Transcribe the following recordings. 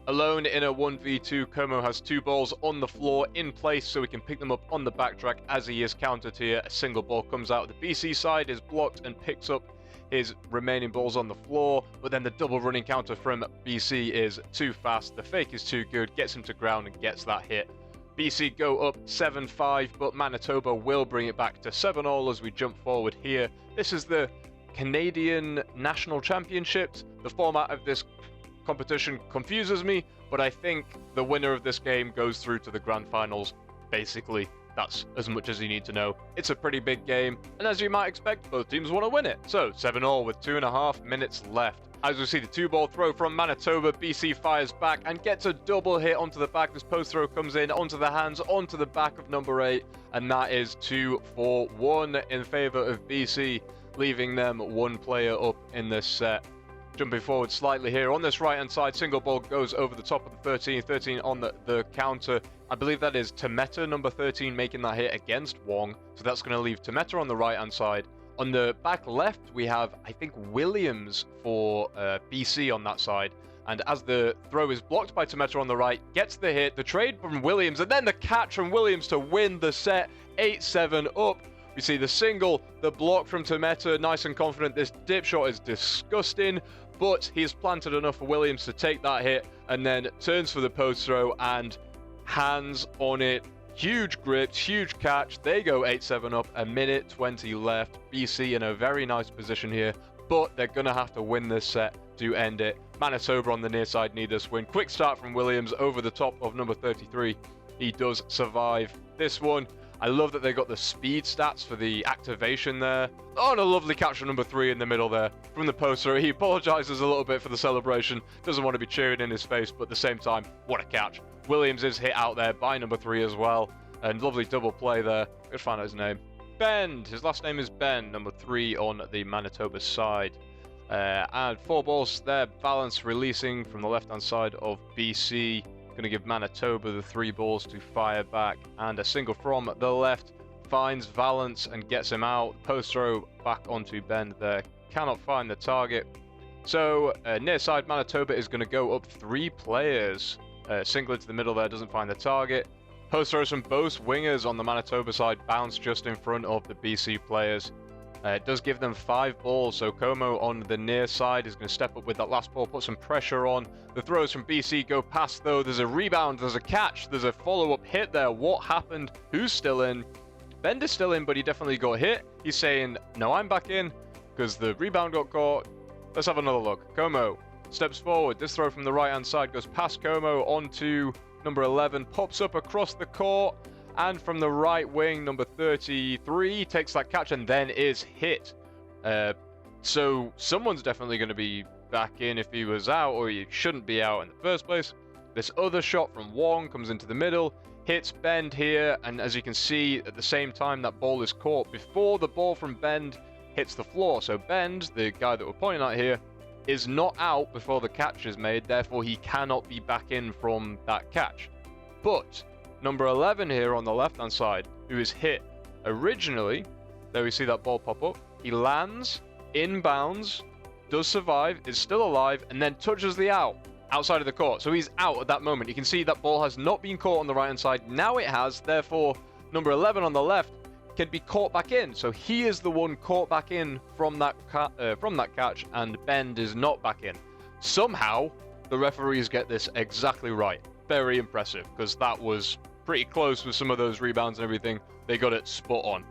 Alone in a 1v2, Como has 2 balls on the floor in place so he can pick them up on the backtrack as he is countered here. A single ball comes out. The BC side is blocked and picks up his remaining balls on the floor, but then the double running counter from BC is too fast. The fake is too good, gets him to ground and gets that hit. BC go up 7-5, but Manitoba will bring it back to 7-all as we jump forward here. This is the Canadian National Championships. The format of this competition confuses me, but I think the winner of this game goes through to the grand finals. Basically, that's as much as you need to know. It's a pretty big game, and as you might expect, both teams want to win it. So 7-all with 2.5 minutes left. As we see the 2-ball throw from Manitoba, BC fires back and gets a double hit onto the back. This post throw comes in onto the hands, onto the back of number 8, and that is 2-1 in favor of BC, leaving them 1 player up in this set. Jumping forward slightly here on this right hand side, single ball goes over the top of the 13 on the counter. I believe that is Tameta, number 13, making that hit against Wong, so that's going to leave Tameta on the right hand side. On the back left, we have, I think, Williams for BC on that side. And as the throw is blocked by Tameta on the right, gets the hit, the trade from Williams, and then the catch from Williams to win the set, 8-7 up. We see the single, the block from Tameta, nice and confident. This dip shot is disgusting, but he's planted enough for Williams to take that hit, and then turns for the post throw and hands on it. Huge grips, huge catch. They go 8-7 up, 1:20 left. BC in a very nice position here, but they're going to have to win this set to end it. Manitoba on the near side need this win. Quick start from Williams over the top of number 33. He does survive this one. I love that they got the speed stats for the activation there. Oh, and a lovely catch from number 3 in the middle there. From the poster, he apologizes a little bit for the celebration. Doesn't want to be cheering in his face, but at the same time, what a catch. Williams is hit out there by number 3 as well. And lovely double play there. Let's find out his name. Bend. His last name is Ben, number 3 on the Manitoba side. And 4 balls there. Balance releasing from the left-hand side of BC. Going to give Manitoba the 3 balls to fire back, and a single from the left finds Valance and gets him out. Post throw back onto Bend there, cannot find the target. So near side Manitoba is going to go up 3 players. Single into the middle there, doesn't find the target. Post throws from both wingers on the Manitoba side bounce just in front of the BC players. It does give them 5 balls, so Como on the near side is going to step up with that last ball, put some pressure on. The throws from BC go past though. There's a rebound, there's a catch, there's a follow-up hit there. What happened? Who's still in? Bend is still in, but he definitely got hit. He's saying, no, I'm back in, because the rebound got caught. Let's have another look. Como steps forward. This throw from the right-hand side goes past Como onto number 11, pops up across the court. And from the right wing, number 33 takes that catch and then is hit. So someone's definitely going to be back in if he was out, or he shouldn't be out in the first place. This other shot from Wong comes into the middle, hits Bend here, and as you can see, at the same time that ball is caught before the ball from Bend hits the floor. So Bend, the guy that we're pointing at here, is not out before the catch is made, therefore he cannot be back in from that catch. But number 11 here on the left-hand side, who is hit originally, there we see that ball pop up, he lands, inbounds, does survive, is still alive, and then touches the outside of the court. So he's out at that moment. You can see that ball has not been caught on the right-hand side. Now it has, therefore, number 11 on the left can be caught back in. So he is the one caught back in from that catch, and Bend is not back in. Somehow, the referees get this exactly right. Very impressive, because that was pretty close with some of those rebounds and everything. They got it spot on.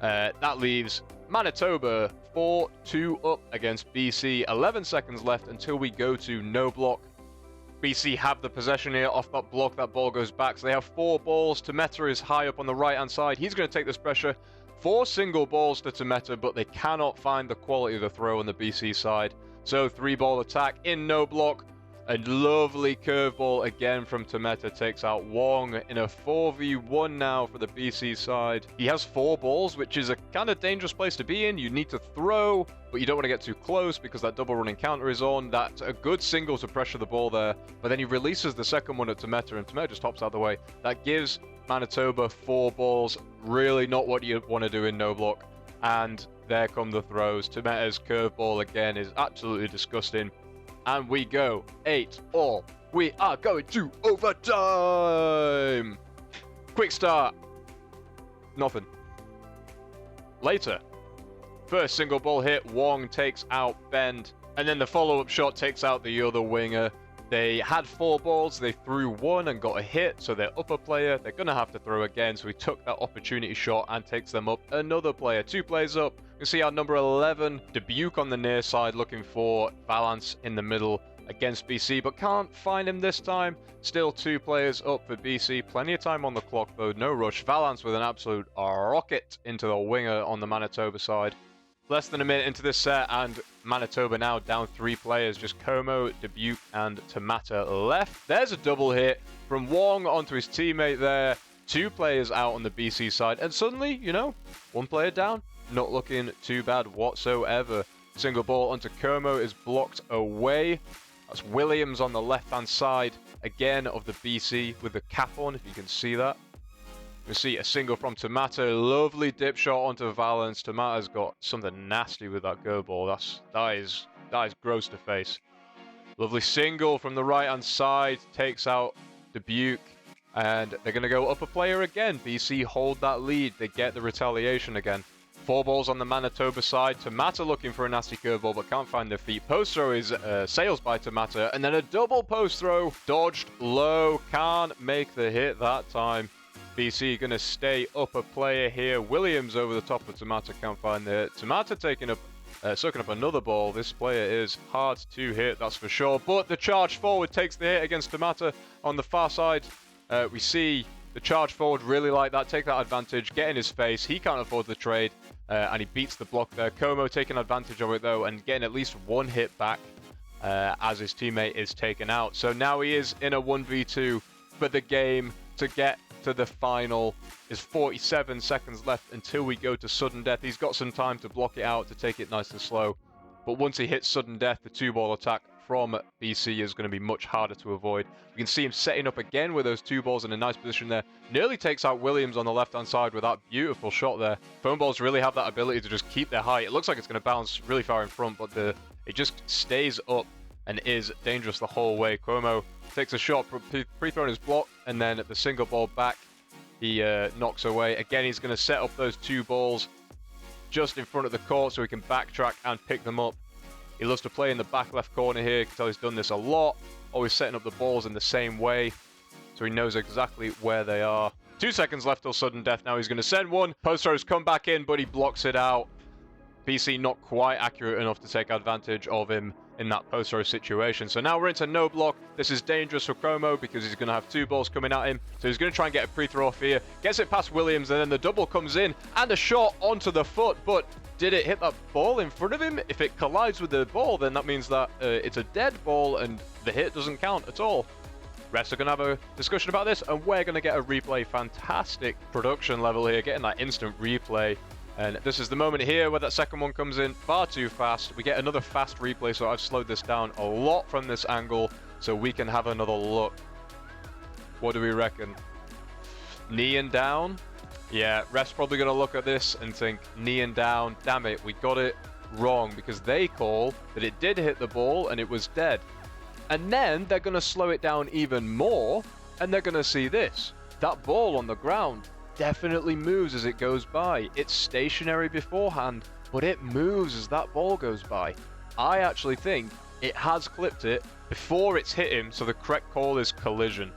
That leaves Manitoba 4-2 up against BC. 11 seconds left until we go to no block. BC have the possession here off that block. That ball goes back. So they have 4 balls. Tameta is high up on the right-hand side. He's going to take this pressure. 4 single balls to Tameta, but they cannot find the quality of the throw on the BC side. So 3-ball attack in no block. A lovely curveball again from Tameta takes out Wong in a 4v1 now for the BC side. He has 4 balls, which is a kind of dangerous place to be in. You need to throw, but you don't want to get too close because that double running counter is on. That's a good single to pressure the ball there, but then he releases the second one at Tameta, and Tameta just hops out of the way. That gives Manitoba 4 balls. Really not what you want to do in no block. And there come the throws. Tameta's curveball again is absolutely disgusting. And we go 8-all. We are going to overtime. Quick start. Nothing. Later. First single ball hit. Wong takes out Bend. And then the follow-up shot takes out the other winger. They had 4 balls, they threw 1 and got a hit, so their upper player, they're going to have to throw again, so he took that opportunity shot and takes them up another player. 2 players up. You can see our number 11, Dubuque on the near side, looking for Valance in the middle against BC, but can't find him this time. Still 2 players up for BC. Plenty of time on the clock, though. No rush. Valance with an absolute rocket into the winger on the Manitoba side. Less than a minute into this set, and Manitoba now down 3 players. Just Como, Dubuque, and Tamata left. There's a double hit from Wong onto his teammate there. 2 players out on the BC side, and suddenly, you know, 1 player down. Not looking too bad whatsoever. Single ball onto Como is blocked away. That's Williams on the left-hand side, again, of the BC with the cap on, if you can see that. We see a single from Tamata. Lovely dip shot onto Valance. Tamata's got something nasty with that go ball. That is gross to face. Lovely single from the right-hand side. Takes out Dubuque. And they're going to go up a player again. BC hold that lead. They get the retaliation again. 4 balls on the Manitoba side. Tamata looking for a nasty curveball, but can't find their feet. Post throw is sails by Tamata. And then a double post throw. Dodged low. Can't make the hit that time. BC going to stay up a player here. Williams over the top of Tamata, can't find the hit. Tamata soaking up another ball. This player is hard to hit, that's for sure. But the charge forward takes the hit against Tamata on the far side. We see the charge forward really like that, take that advantage, get in his face. He can't afford the trade, and he beats the block there. Como taking advantage of it though, and getting at least 1 hit back as his teammate is taken out. So now he is in a 1v2 for the game to get to the final. Is 47 seconds left until we go to sudden death. He's got some time to block it out, to take it nice and slow. But once he hits sudden death, the 2-ball attack from BC is going to be much harder to avoid. We can see him setting up again with those 2 balls in a nice position there. Nearly takes out Williams on the left-hand side with that beautiful shot there. Foam balls really have that ability to just keep their height. It looks like it's going to bounce really far in front, but it just stays up and is dangerous the whole way. Como takes a shot, pre-thrown his block, and then the single ball back, he knocks away. Again, he's going to set up those 2 balls just in front of the court so he can backtrack and pick them up. He loves to play in the back left corner here. You can tell he's done this a lot. Always setting up the balls in the same way, so he knows exactly where they are. 2 seconds left till sudden death. Now he's going to send one. Post throws come back in, but he blocks it out. BC not quite accurate enough to take advantage of him in that post throw situation. So now we're into no block. This is dangerous for Como because he's going to have 2 balls coming at him. So he's going to try and get a pre-throw off here. Gets it past Williams, and then the double comes in and a shot onto the foot. But did it hit that ball in front of him? If it collides with the ball, then that means that it's a dead ball and the hit doesn't count at all. Refs are going to have a discussion about this, and we're going to get a replay. Fantastic production level here, getting that instant replay. And this is the moment here where that second one comes in far too fast. We get another fast replay, so I've slowed this down a lot from this angle so we can have another look. What do we reckon? Knee and down? Yeah, ref's probably going to look at this and think, knee and down. Damn it, we got it wrong, because they call that it did hit the ball and it was dead. And then they're going to slow it down even more, and they're going to see this. That ball on the ground definitely moves as it goes by. It's stationary beforehand, but it moves as that ball goes by. I actually think it has clipped it before it's hit him, so the correct call is collision.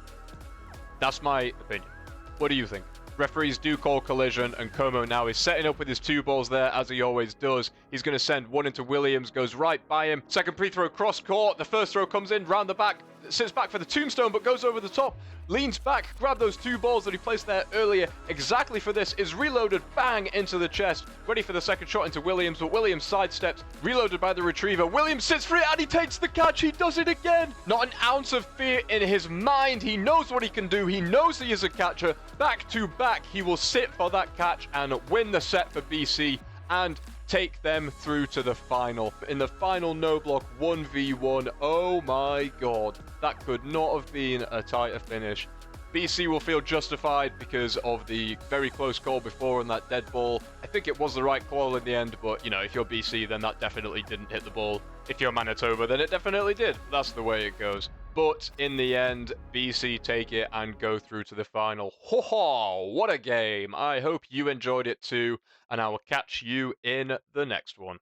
That's my opinion. What do you think? Referees do call collision, and Como now is setting up with his 2 balls there, as he always does. He's going to send one into Williams, goes right by him. Second pre-throw cross court. The first throw comes in, round the back, sits back for the tombstone, but goes over the top. Leans back, grab those 2 balls that he placed there earlier. Exactly for this, is reloaded, bang, into the chest. Ready for the second shot into Williams, but Williams sidesteps, reloaded by the retriever. Williams sits for it, and he takes the catch. He does it again. Not an ounce of fear in his mind. He knows what he can do. He knows he is a catcher. Back to back, he will sit for that catch and win the set for BC and take them through to the final. In the final no block 1v1, oh my god, that could not have been a tighter finish. BC will feel justified because of the very close call before on that dead ball. I think it was the right call in the end, but, you know, if you're BC, then that definitely didn't hit the ball. If you're Manitoba, then it definitely did. That's the way it goes. But in the end, BC take it and go through to the final. Ho ho! What a game! I hope you enjoyed it too, and I will catch you in the next one.